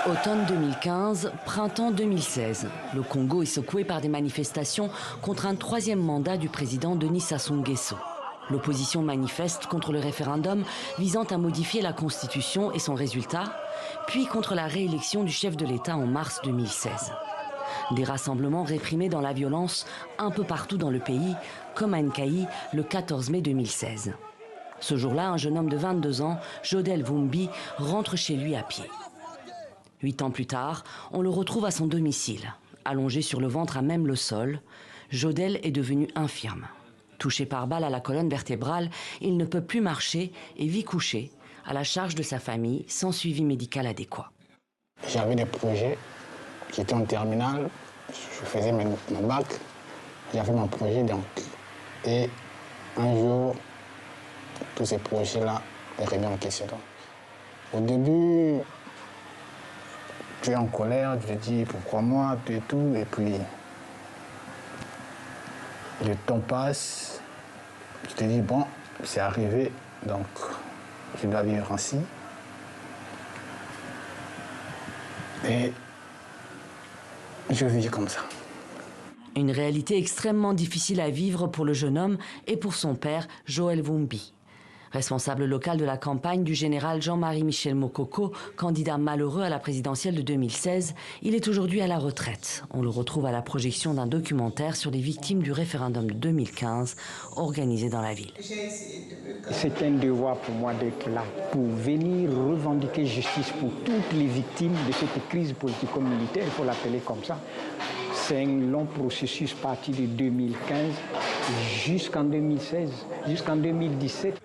Automne 2015, printemps 2016. Le Congo est secoué par des manifestations contre un troisième mandat du président Denis Sassou Nguesso. L'opposition manifeste contre le référendum visant à modifier la Constitution et son résultat, puis contre la réélection du chef de l'État en mars 2016. Des rassemblements réprimés dans la violence un peu partout dans le pays, comme à Nkayi le 14 mai 2016. Ce jour-là, un jeune homme de 22 ans, Jodel Vumbi, rentre chez lui à pied. 8 ans plus tard, on le retrouve à son domicile. Allongé sur le ventre à même le sol, Jodel est devenu infirme. Touché par balle à la colonne vertébrale, il ne peut plus marcher et vit couché, à la charge de sa famille, sans suivi médical adéquat. J'avais des projets, j'étais en terminale, je faisais mon bac, j'avais mon projet donc. Et un jour, tous ces projets-là est remis en question. Au début, tu es en colère, tu te dis pourquoi moi, et tout, et puis le temps passe, tu te dis bon, c'est arrivé, donc je dois vivre ainsi. Et je vis comme ça. Une réalité extrêmement difficile à vivre pour le jeune homme et pour son père, Joël Vumbi. Responsable local de la campagne du général Jean-Marie Michel Mokoko, candidat malheureux à la présidentielle de 2016, il est aujourd'hui à la retraite. On le retrouve à la projection d'un documentaire sur les victimes du référendum de 2015 organisé dans la ville. C'est un devoir pour moi d'être là, pour venir revendiquer justice pour toutes les victimes de cette crise politico-militaire, il faut l'appeler comme ça. C'est un long processus parti de 2015 jusqu'en 2016, jusqu'en 2017.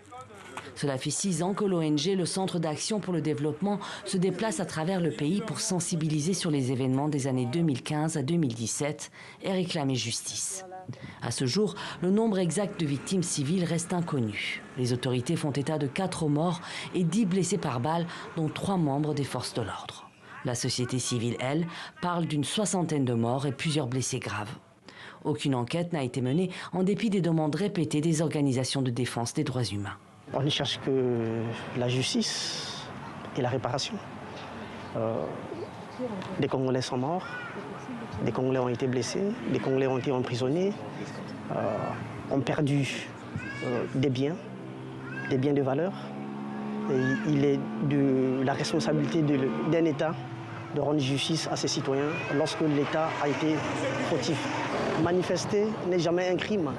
Cela fait 6 ans que l'ONG, le Centre d'action pour le développement, se déplace à travers le pays pour sensibiliser sur les événements des années 2015 à 2017 et réclamer justice. À ce jour, le nombre exact de victimes civiles reste inconnu. Les autorités font état de 4 morts et 10 blessés par balle, dont 3 membres des forces de l'ordre. La société civile, elle, parle d'une 60aine de morts et plusieurs blessés graves. Aucune enquête n'a été menée en dépit des demandes répétées des organisations de défense des droits humains. On ne cherche que la justice et la réparation. Des Congolais sont morts, des Congolais ont été blessés, des Congolais ont été emprisonnés, ont perdu des biens de valeur. Et il est de la responsabilité d'un État de rendre justice à ses citoyens lorsque l'État a été fautif. Manifester n'est jamais un crime.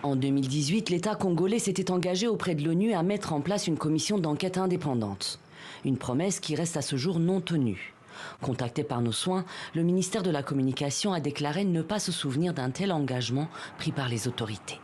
En 2018, l'État congolais s'était engagé auprès de l'ONU à mettre en place une commission d'enquête indépendante. Une promesse qui reste à ce jour non tenue. Contacté par nos soins, le ministère de la Communication a déclaré ne pas se souvenir d'un tel engagement pris par les autorités.